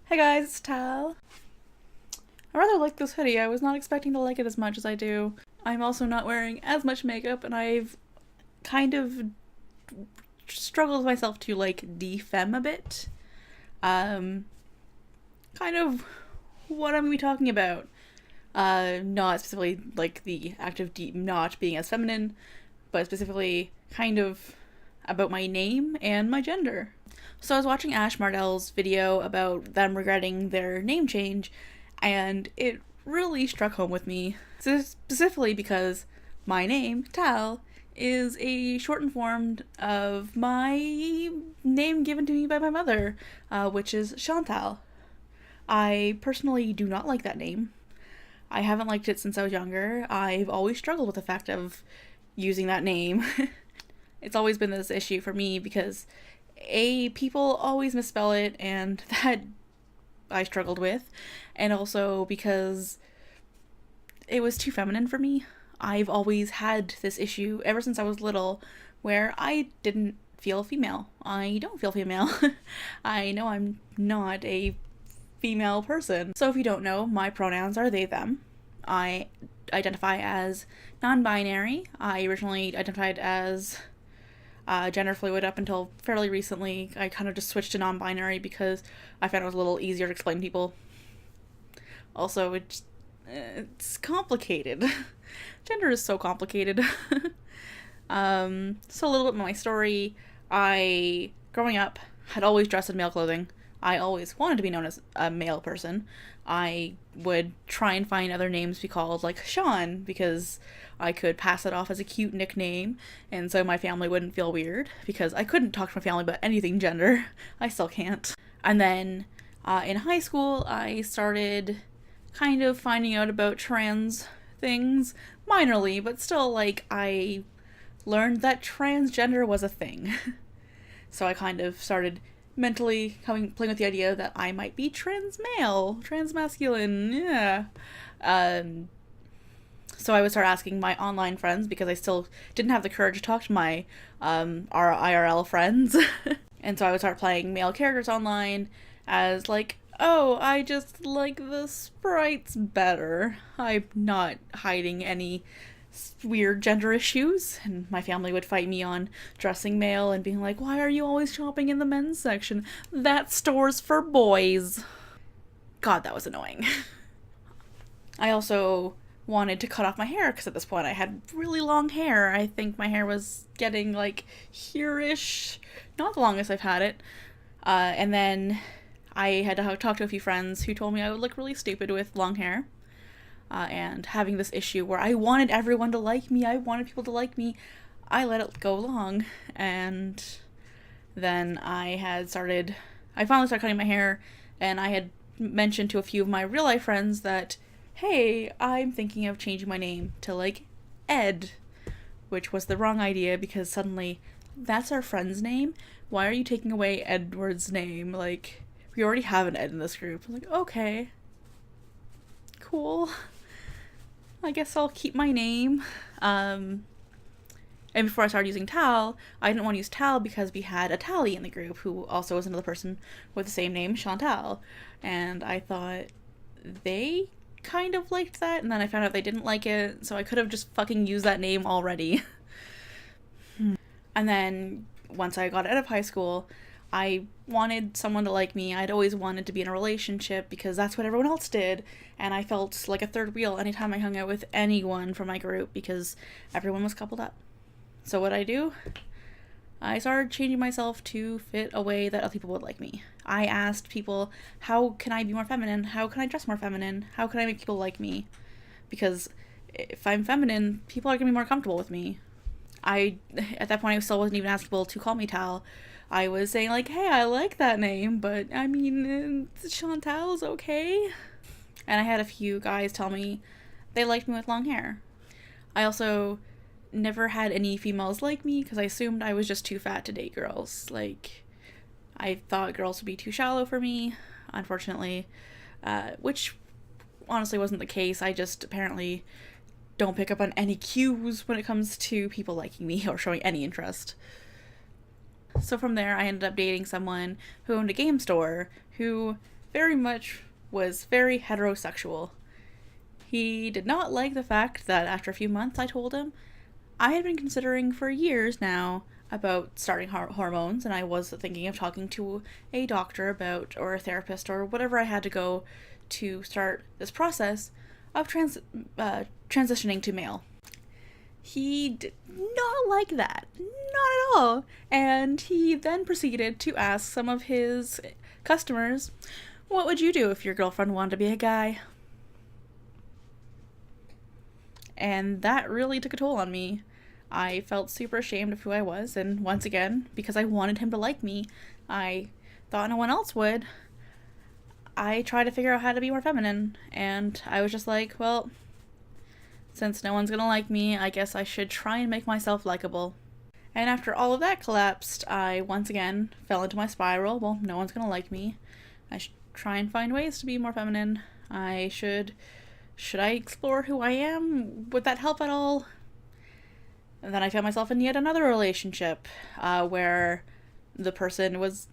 Hey guys, it's Tal. I rather like this hoodie. I was not expecting to like it as much as I do. I'm also not wearing as much makeup, and I've kind of struggled with myself to like defem a bit. Um, Kind of what I'm gonna be talking about. Not specifically like the act of not being as feminine, but specifically kind of about my name and my gender. So I was watching Ash Mardell's video about them regretting their name change, and it really struck home with me, specifically because my name, Tal, is a shortened form of my name given to me by my mother, which is Chantal. I personally do not like that name. I haven't liked it since I was younger. I've always struggled with the fact of using that name. It's always been this issue for me because people always misspell it, and that I struggled with, and also because it was too feminine for me. I've always had this issue ever since I was little where I didn't feel female. I don't feel female. I know I'm not a female person. So if you don't know, my pronouns are they, them. I identify as non-binary. I originally identified as gender fluid up until fairly recently. I kind of just switched to non-binary because I found it was a little easier to explain to people. Also, it's complicated. Gender is so complicated. So a little bit of my story. Growing up, had always dressed in male clothing. I always wanted to be known as a male person. I would try and find other names to be called, like Sean, because I could pass it off as a cute nickname, and so my family wouldn't feel weird, because I couldn't talk to my family about anything gender. I still can't. And then in high school, I started kind of finding out about trans things, minorly, but still, like, I learned that transgender was a thing. So I kind of started mentally playing with the idea that I might be trans male, trans masculine, yeah. So I would start asking my online friends because I still didn't have the courage to talk to my our IRL friends. And so I would start playing male characters online as like, oh, I just like the sprites better. I'm not hiding any weird gender issues, and my family would fight me on dressing male and being like, why are you always shopping in the men's section? That store's for boys. God, that was annoying. I also wanted to cut off my hair because at this point I had really long hair. I think my hair was getting like here-ish, not the longest I've had it. And then I had to talk to a few friends who told me I would look really stupid with long hair. And having this issue where I wanted everyone to like me, I wanted people to like me, I let it go long. And then I finally started cutting my hair, and I had mentioned to a few of my real life friends that, hey, I'm thinking of changing my name to like Ed, which was the wrong idea because suddenly that's our friend's name. Why are you taking away Edward's name? Like, we already have an Ed in this group. I'm like, okay, cool. I guess I'll keep my name. And before I started using Tal, I didn't want to use Tal because we had a Tally in the group who also was another person with the same name, Chantal. And I thought they kind of liked that, and then I found out they didn't like it, so I could have just fucking used that name already. And then once I got out of high school, I wanted someone to like me. I'd always wanted to be in a relationship because that's what everyone else did, and I felt like a third wheel anytime I hung out with anyone from my group because everyone was coupled up. So what I do? I started changing myself to fit a way that other people would like me. I asked people, how can I be more feminine? How can I dress more feminine? How can I make people like me? Because if I'm feminine, people are going to be more comfortable with me. At that point, I still wasn't even asking people to call me Tal. I was saying like, hey, I like that name, but I mean, Chantal's okay. And I had a few guys tell me they liked me with long hair. I also never had any females like me because I assumed I was just too fat to date girls. Like, I thought girls would be too shallow for me, unfortunately, which honestly wasn't the case. I just apparently don't pick up on any cues when it comes to people liking me or showing any interest. So from there, I ended up dating someone who owned a game store who very much was very heterosexual. He did not like the fact that after a few months I told him I had been considering for years now about starting hormones, and I was thinking of talking to a doctor about, or a therapist, or whatever I had to go to start this process of transitioning to male. He did not like that. Not at all. And he then proceeded to ask some of his customers, what would you do if your girlfriend wanted to be a guy? And that really took a toll on me. I felt super ashamed of who I was, and once again, because I wanted him to like me, I thought no one else would, I tried to figure out how to be more feminine, and I was just like, well, since no one's gonna like me, I guess I should try and make myself likable. And after all of that collapsed, I once again fell into my spiral. Well, no one's gonna like me. I should try and find ways to be more feminine. Should I explore who I am? Would that help at all? And then I found myself in yet another relationship where the person was,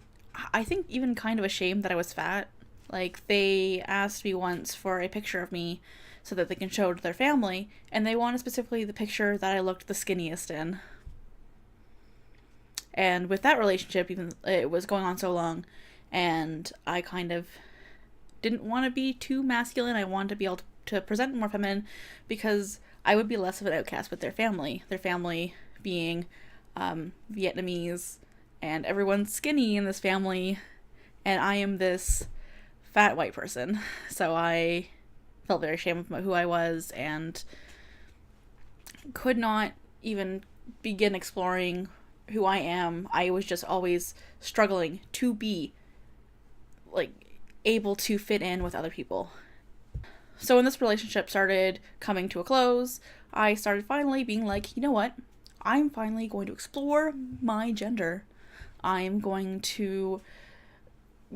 I think, even kind of ashamed that I was fat. Like, they asked me once for a picture of me so that they can show it to their family, and they wanted specifically the picture that I looked the skinniest in. And with that relationship, even it was going on so long, and I kind of didn't want to be too masculine. I wanted to be able to present more feminine because I would be less of an outcast with their family. Their family being Vietnamese, and everyone's skinny in this family, and I am this fat white person. So I felt very ashamed of who I was and could not even begin exploring who I am. I was just always struggling to be like able to fit in with other people. So when this relationship started coming to a close, I started finally being like, you know what? I'm finally going to explore my gender. I'm going to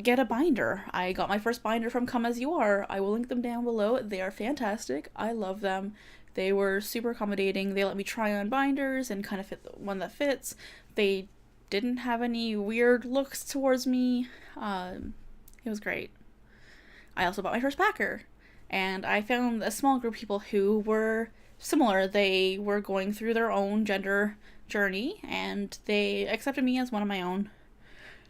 get a binder. I got my first binder from Come As You Are. I will link them down below. They are fantastic. I love them. They were super accommodating. They let me try on binders and kind of fit the one that fits. They didn't have any weird looks towards me. It was great. I also bought my first packer, and I found a small group of people who were similar. They were going through their own gender journey, and they accepted me as one of my own.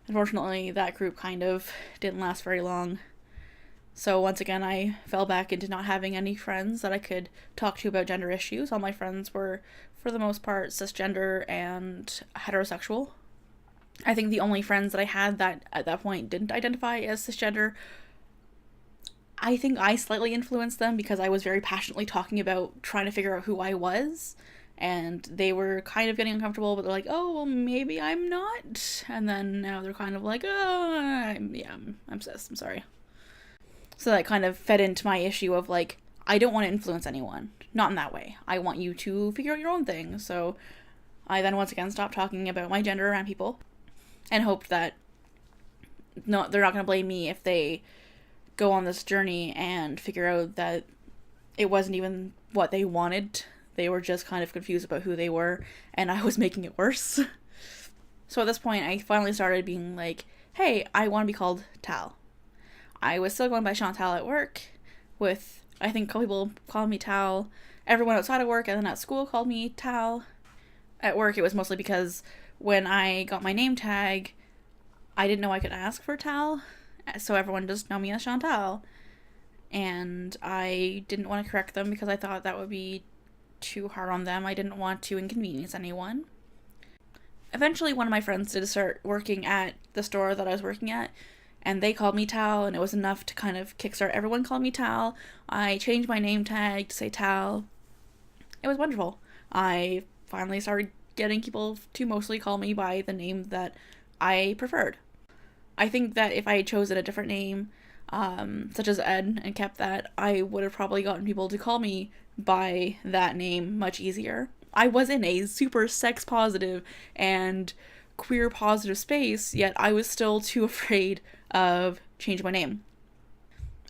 Unfortunately, that group kind of didn't last very long. So once again, I fell back into not having any friends that I could talk to about gender issues. All my friends were, for the most part, cisgender and heterosexual. I think the only friends that I had that at that point didn't identify as cisgender, I think I slightly influenced them because I was very passionately talking about trying to figure out who I was. And they were kind of getting uncomfortable, but they're like, oh, well, maybe I'm not. And then now they're kind of like, oh, I'm cis, I'm sorry. So that kind of fed into my issue of like, I don't want to influence anyone. Not in that way. I want you to figure out your own thing. So I then once again stopped talking about my gender around people and hoped that they're not going to blame me if they go on this journey and figure out that it wasn't even what they wanted. They were just kind of confused about who they were, and I was making it worse. So at this point, I finally started being like, hey, I want to be called Tal. I was still going by Chantal at work, with, I think, a couple people calling me Tal. Everyone outside of work and then at school called me Tal. At work, it was mostly because when I got my name tag, I didn't know I could ask for Tal, so everyone just know me as Chantal. And I didn't want to correct them because I thought that would be too hard on them. I didn't want to inconvenience anyone. Eventually, one of my friends did start working at the store that I was working at, and they called me Tal, and it was enough to kind of kickstart everyone calling me Tal. I changed my name tag to say Tal. It was wonderful. I finally started getting people to mostly call me by the name that I preferred. I think that if I had chosen a different name, such as Ed, and kept that, I would have probably gotten people to call me by that name much easier. I was in a super sex positive and queer positive space, yet I was still too afraid of changing my name.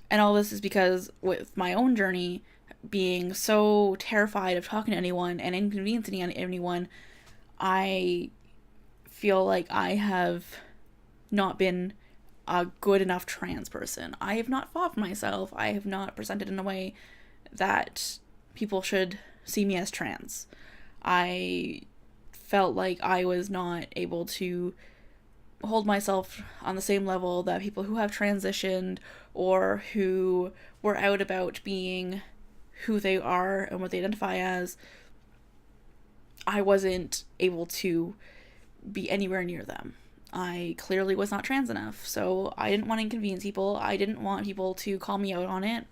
And all this is because with my own journey, being so terrified of talking to anyone and inconveniencing anyone, I feel like I have not been a good enough trans person. I have not fought for myself. I have not presented in a way that people should see me as trans. I felt like I was not able to hold myself on the same level that people who have transitioned or who were out about being who they are and what they identify as. I wasn't able to be anywhere near them. I clearly was not trans enough, so I didn't want to inconvenience people. I didn't want people to call me out on it,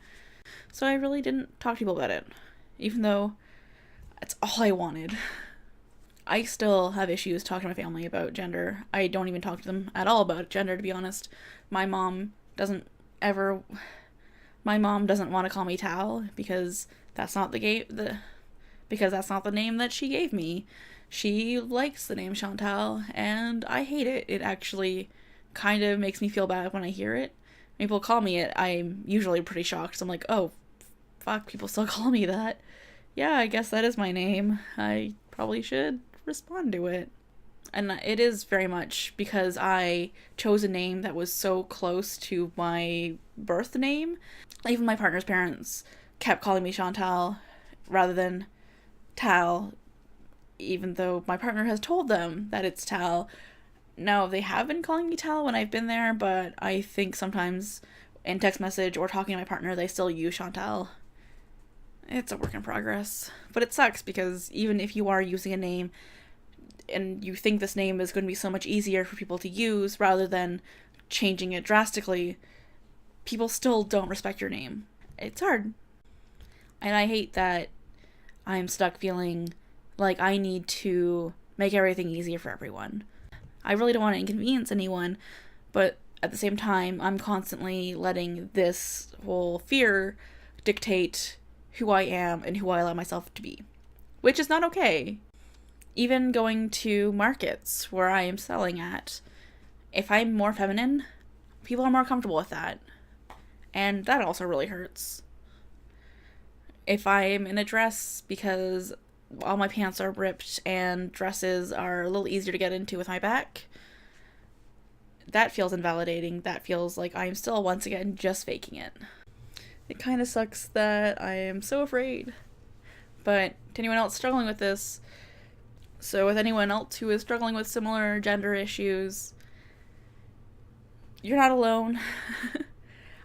so I really didn't talk to people about it, even though that's all I wanted. I still have issues talking to my family about gender. I don't even talk to them at all about gender, to be honest. My mom doesn't want to call me Tal because that's not because that's not the name that she gave me. She likes the name Chantal, and I hate it. It actually kind of makes me feel bad when I hear it. When people call me it, I'm usually pretty shocked. So I'm like, oh, fuck, people still call me that. Yeah, I guess that is my name. I probably should respond to it. And it is very much because I chose a name that was so close to my birth name. Even my partner's parents kept calling me Chantal rather than Tal, even though my partner has told them that it's Tal. Now, they have been calling me Tal when I've been there, but I think sometimes in text message or talking to my partner, they still use Chantal. It's a work in progress. But it sucks because even if you are using a name and you think this name is going to be so much easier for people to use rather than changing it drastically, people still don't respect your name. It's hard. And I hate that I'm stuck feeling like I need to make everything easier for everyone. I really don't want to inconvenience anyone, but at the same time, I'm constantly letting this whole fear dictate who I am and who I allow myself to be, which is not okay. Even going to markets where I am selling at, if I'm more feminine, people are more comfortable with that, and that also really hurts. If I'm in a dress because all my pants are ripped and dresses are a little easier to get into with my back, that feels invalidating. That feels like I'm still once again just faking it. It kind of sucks that I am so afraid. But to anyone else struggling with this, so with anyone else who is struggling with similar gender issues, you're not alone.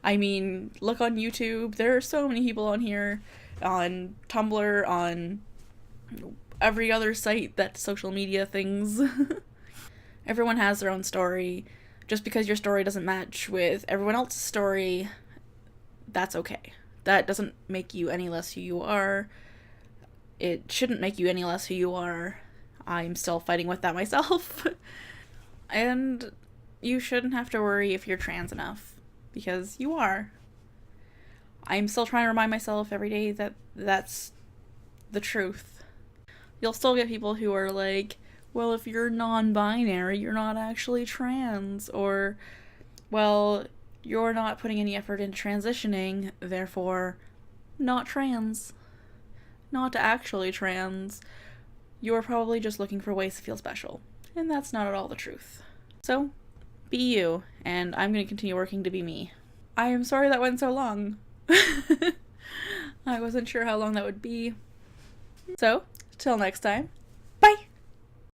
I mean, look on YouTube. There are so many people on here, on Tumblr, on every other site that social media things. Everyone has their own story. Just because your story doesn't match with everyone else's story, that's okay. That doesn't make you any less who you are. It shouldn't make you any less who you are. I'm still fighting with that myself. And you shouldn't have to worry if you're trans enough, because you are. I'm still trying to remind myself every day that that's the truth. You'll still get people who are like, well, if you're non-binary, you're not actually trans, or, well, you're not putting any effort into transitioning, therefore, not trans. Not actually trans. You're probably just looking for ways to feel special, and that's not at all the truth. So, be you, and I'm going to continue working to be me. I am sorry that went so long. I wasn't sure how long that would be. So, till next time.